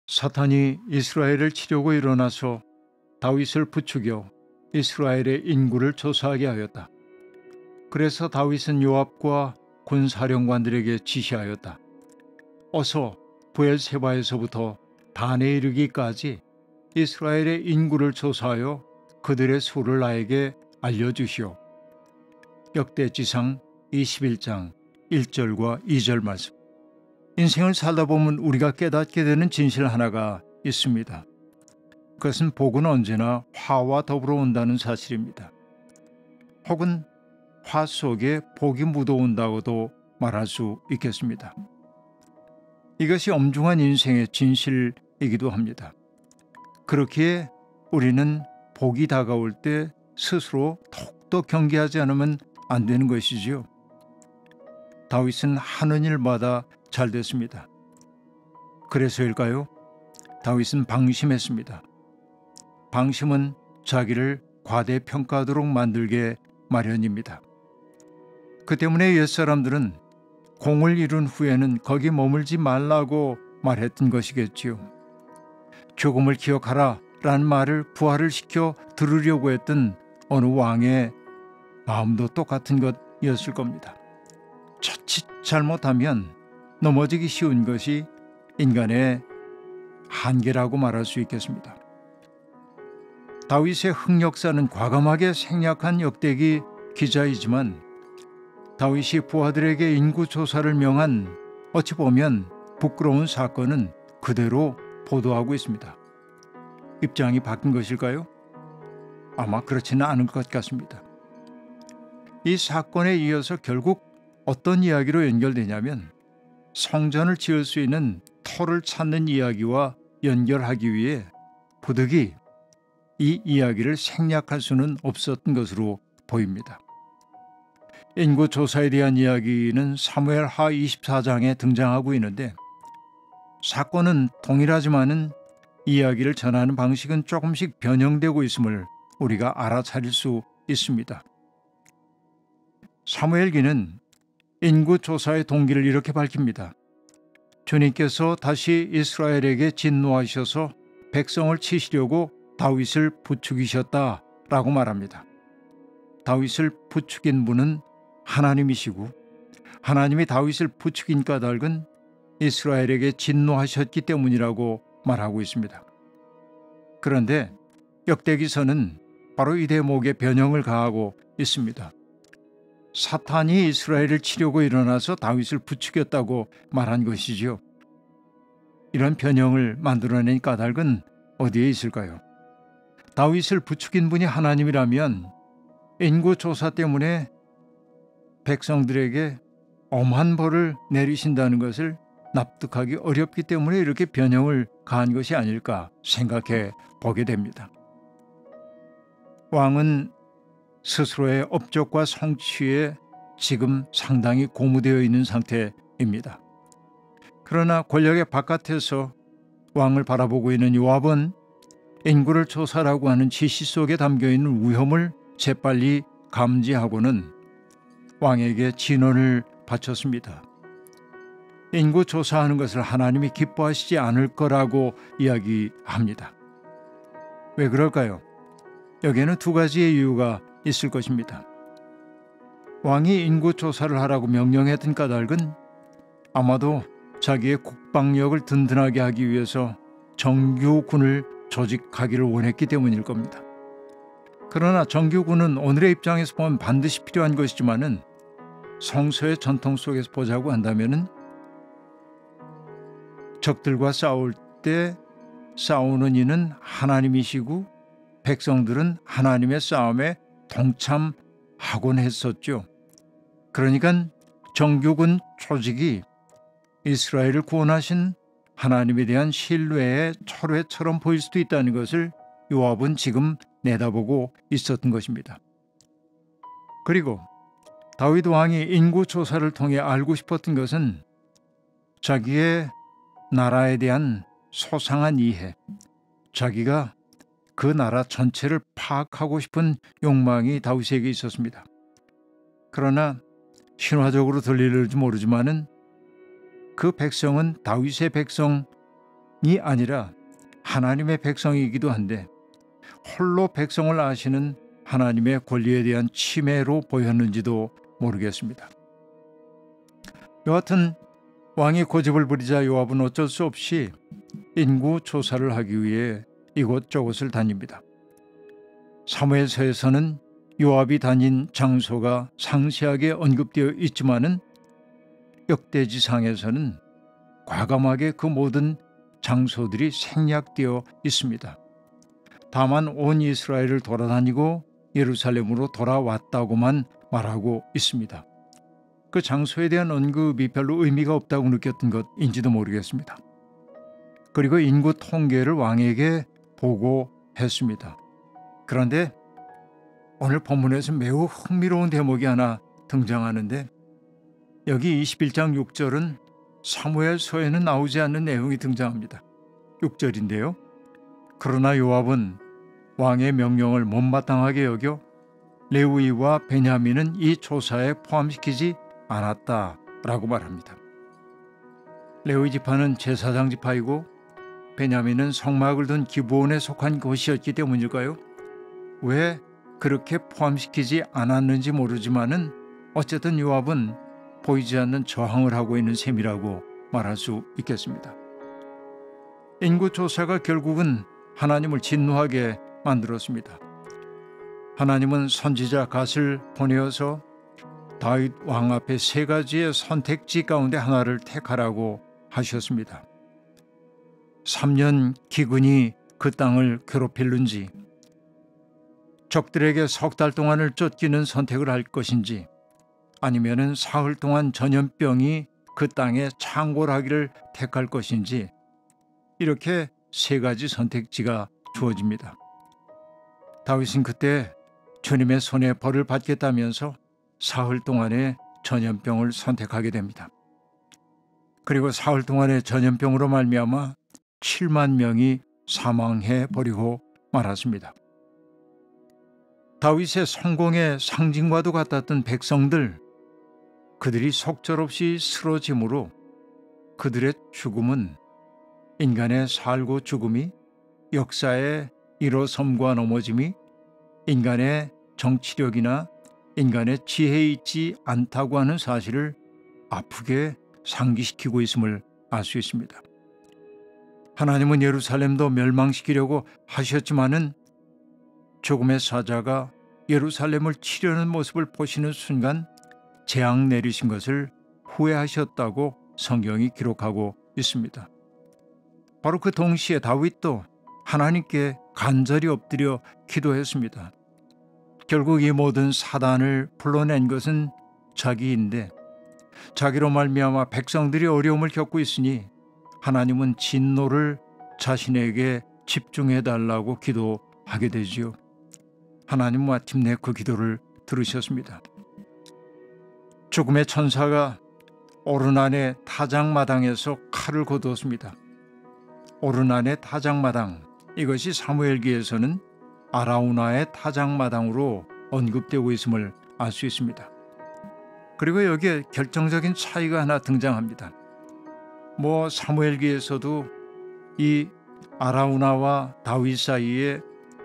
사탄이 이스라엘을 치려고 일어나서 다윗을 부추겨 이스라엘의 인구를 조사하게 하였다. 그래서 다윗은 요압과 군사령관들에게 지시하였다. 어서 브엘세바에서부터 단에 이르기까지 이스라엘의 인구를 조사하여 그들의 수를 나에게 알려주시오. 역대지상 21장 1절과 2절 말씀. 인생을 살다 보면 우리가 깨닫게 되는 진실 하나가 있습니다. 그것은 복은 언제나 화와 더불어 온다는 사실입니다. 혹은 화 속에 복이 묻어온다고도 말할 수 있겠습니다. 이것이 엄중한 인생의 진실이기도 합니다. 그렇기에 우리는 복이 다가올 때 스스로 더욱더 경계하지 않으면 안 되는 것이지요. 다윗은 하는 일마다 잘 됐습니다. 그래서일까요? 다윗은 방심했습니다. 방심은 자기를 과대평가하도록 만들게 마련입니다. 그 때문에 옛사람들은 공을 이룬 후에는 거기 머물지 말라고 말했던 것이겠지요. 죽음을 기억하라 라는 말을 부활을 시켜 들으려고 했던 어느 왕의 마음도 똑같은 것이었을 겁니다. 자칫 잘못하면 넘어지기 쉬운 것이 인간의 한계라고 말할 수 있겠습니다. 다윗의 흑역사는 과감하게 생략한 역대기 기자이지만 다윗이 부하들에게 인구조사를 명한 어찌 보면 부끄러운 사건은 그대로 보도하고 있습니다. 입장이 바뀐 것일까요? 아마 그렇지는 않은 것 같습니다. 이 사건에 이어서 결국 어떤 이야기로 연결되냐면 성전을 지을 수 있는 터를 찾는 이야기와 연결하기 위해 부득이 이 이야기를 생략할 수는 없었던 것으로 보입니다. 인구조사에 대한 이야기는 사무엘하 24장에 등장하고 있는데 사건은 동일하지만은 이야기를 전하는 방식은 조금씩 변형되고 있음을 우리가 알아차릴 수 있습니다. 사무엘기는 인구조사의 동기를 이렇게 밝힙니다. 주님께서 다시 이스라엘에게 진노하셔서 백성을 치시려고 다윗을 부추기셨다라고 말합니다. 다윗을 부추긴 분은 하나님이시고 하나님이 다윗을 부추긴 까닭은 이스라엘에게 진노하셨기 때문이라고 말하고 있습니다. 그런데 역대기서는 바로 이 대목에 변형을 가하고 있습니다. 사탄이 이스라엘을 치려고 일어나서 다윗을 부추겼다고 말한 것이지요. 이런 변형을 만들어낸 까닭은 어디에 있을까요? 다윗을 부추긴 분이 하나님이라면 인구조사 때문에 백성들에게 엄한 벌을 내리신다는 것을 납득하기 어렵기 때문에 이렇게 변형을 가한 것이 아닐까 생각해 보게 됩니다. 왕은 스스로의 업적과 성취에 지금 상당히 고무되어 있는 상태입니다. 그러나 권력의 바깥에서 왕을 바라보고 있는 요압은 인구를 조사라고 하는 지시 속에 담겨있는 위험을 재빨리 감지하고는 왕에게 진언을 바쳤습니다. 인구 조사하는 것을 하나님이 기뻐하시지 않을 거라고 이야기합니다. 왜 그럴까요? 여기에는 두 가지의 이유가 있을 것입니다. 왕이 인구 조사를 하라고 명령했던 까닭은 아마도 자기의 국방력을 든든하게 하기 위해서 정규군을 조직하기를 원했기 때문일 겁니다. 그러나 정규군은 오늘의 입장에서 보면 반드시 필요한 것이지만은 성서의 전통 속에서 보자고 한다면은 적들과 싸울 때 싸우는 이는 하나님이시고 백성들은 하나님의 싸움에 동참하곤 했었죠. 그러니까 정규군 조직이 이스라엘을 구원하신 하나님에 대한 신뢰의 철회처럼 보일 수도 있다는 것을 요압은 지금 내다보고 있었던 것입니다. 그리고 다윗 왕이 인구 조사를 통해 알고 싶었던 것은 자기의 나라에 대한 소상한 이해, 자기가 그 나라 전체를 파악하고 싶은 욕망이 다윗에게 있었습니다. 그러나 신화적으로 들릴지 모르지만은 그 백성은 다윗의 백성 아니라 하나님의 백성이기도 한데 홀로 백성을 아시는 하나님의 권리에 대한 침해로 보였는지도 모르겠습니다. 여하튼 왕이 고집을 부리자 요압은 어쩔 수 없이 인구 조사를 하기 위해 이곳저곳을 다닙니다. 사무엘서에서는 요압이 다닌 장소가 상세하게 언급되어 있지만은 역대지상에서는 과감하게 그 모든 장소들이 생략되어 있습니다. 다만 온 이스라엘을 돌아다니고 예루살렘으로 돌아왔다고만 말하고 있습니다. 그 장소에 대한 언급이 별로 의미가 없다고 느꼈던 것인지도 모르겠습니다. 그리고 인구 통계를 왕에게 보고했습니다. 그런데 오늘 본문에서 매우 흥미로운 대목이 하나 등장하는데 여기 21장 6절은 사무엘서에는 나오지 않는 내용이 등장합니다. 6절인데요. 그러나 요압은 왕의 명령을 못마땅하게 여겨 레위와 베냐민은 이 조사에 포함시키지 않았다라고 말합니다. 레위 지파는 제사장 지파이고 베냐민은 성막을 둔 기브온에 속한 곳이었기 때문일까요? 왜 그렇게 포함시키지 않았는지 모르지만은 어쨌든 요압은 보이지 않는 저항을 하고 있는 셈이라고 말할 수 있겠습니다. 인구조사가 결국은 하나님을 진노하게 만들었습니다. 하나님은 선지자 갓을 보내어서 다윗 왕 앞에 세 가지의 선택지 가운데 하나를 택하라고 하셨습니다. 3년 기근이 그 땅을 괴롭힐는지, 적들에게 석 달 동안을 쫓기는 선택을 할 것인지, 아니면은 사흘 동안 전염병이 그 땅에 창궐하기를 택할 것인지, 이렇게 세 가지 선택지가 주어집니다. 다윗은 그때 주님의 손에 벌을 받겠다면서 사흘 동안의 전염병을 선택하게 됩니다. 그리고 사흘 동안의 전염병으로 말미암아 7만 명이 사망해 버리고 말았습니다. 다윗의 성공의 상징과도 같았던 백성들, 그들이 속절없이 쓰러짐으로 그들의 죽음은 인간의 살고 죽음이, 역사의 일어섬과 넘어짐이 인간의 정치력이나 인간의 지혜에 있지 않다고 하는 사실을 아프게 상기시키고 있음을 알 수 있습니다. 하나님은 예루살렘도 멸망시키려고 하셨지만은 죽음의 사자가 예루살렘을 치려는 모습을 보시는 순간 재앙 내리신 것을 후회하셨다고 성경이 기록하고 있습니다. 바로 그 동시에 다윗도 하나님께 간절히 엎드려 기도했습니다. 결국 이 모든 사단을 불러낸 것은 자기인데 자기로 말미암아 백성들이 어려움을 겪고 있으니 하나님은 진노를 자신에게 집중해 달라고 기도하게 되지요. 하나님 마침내 그 기도를 들으셨습니다. 죽음의 천사가 오르난의 타작마당에서 칼을 거두었습니다. 오르난의 타작마당, 이것이 사무엘기에서는 아라우나의 타작마당으로 언급되고 있음을 알 수 있습니다. 그리고 여기에 결정적인 차이가 하나 등장합니다. 사무엘기에서도 이 아라우나와 다윗 사이에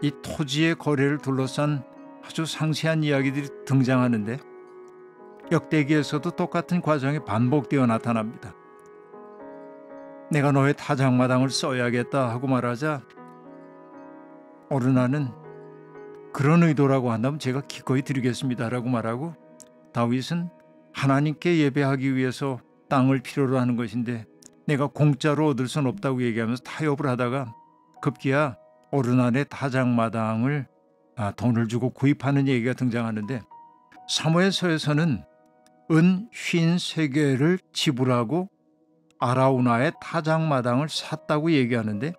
이 토지의 거래를 둘러싼 아주 상세한 이야기들이 등장하는데 역대기에서도 똑같은 과정이 반복되어 나타납니다. 내가 너의 타작마당을 써야겠다 하고 말하자 오르나는 그런 의도라고 한다면 제가 기꺼이 드리겠습니다 라고 말하고, 다윗은 하나님께 예배하기 위해서 땅을 필요로 하는 것인데 내가 공짜로 얻을 수는 없다고 얘기하면서 타협을 하다가 급기야 오르난의 타작마당을 돈을 주고 구입하는 얘기가 등장하는데, 사무엘서에서는 은 53개를 지불하고 아라우나의 타작마당을 샀다고 얘기하는데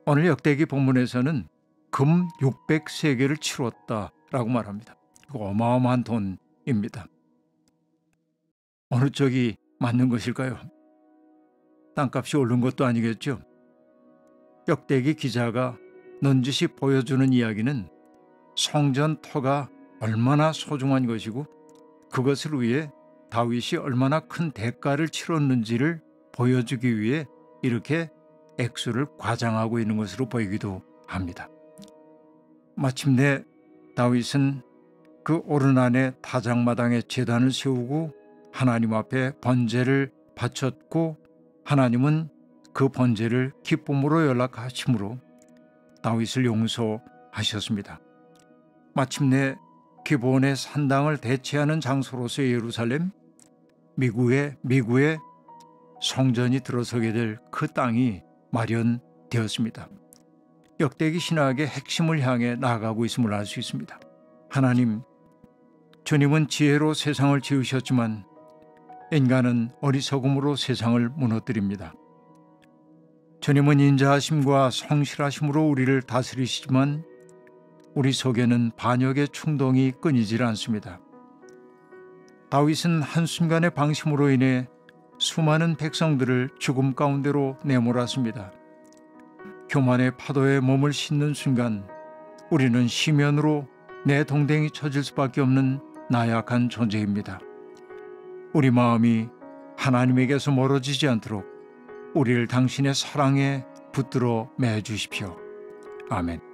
오늘 역대기 본문에서는 금 600세겔을 치렀다라고 말합니다. 이거 어마어마한 돈입니다. 어느 쪽이 맞는 것일까요? 땅값이 오른 것도 아니겠죠. 역대기 기자가 넌지시 보여주는 이야기는 성전 터가 얼마나 소중한 것이고 그것을 위해 다윗이 얼마나 큰 대가를 치렀는지를 보여주기 위해 이렇게 액수를 과장하고 있는 것으로 보이기도 합니다. 마침내 다윗은 그 오르난의 타작마당에 제단을 세우고 하나님 앞에 번제를 바쳤고 하나님은 그 번제를 기쁨으로 연락하심으로 다윗을 용서하셨습니다. 마침내 기브온의 산당을 대체하는 장소로서 예루살렘 미구의 성전이 들어서게 될 그 땅이 마련되었습니다. 역대기 신학의 핵심을 향해 나아가고 있음을 알 수 있습니다. 하나님, 주님은 지혜로 세상을 지으셨지만 인간은 어리석음으로 세상을 무너뜨립니다. 주님은 인자하심과 성실하심으로 우리를 다스리시지만 우리 속에는 반역의 충동이 끊이질 않습니다. 다윗은 한순간의 방심으로 인해 수많은 백성들을 죽음 가운데로 내몰았습니다. 교만의 파도에 몸을 싣는 순간 우리는 심연으로 내 동댕이 쳐질 수밖에 없는 나약한 존재입니다. 우리 마음이 하나님에게서 멀어지지 않도록 우리를 당신의 사랑에 붙들어 매주십시오. 아멘.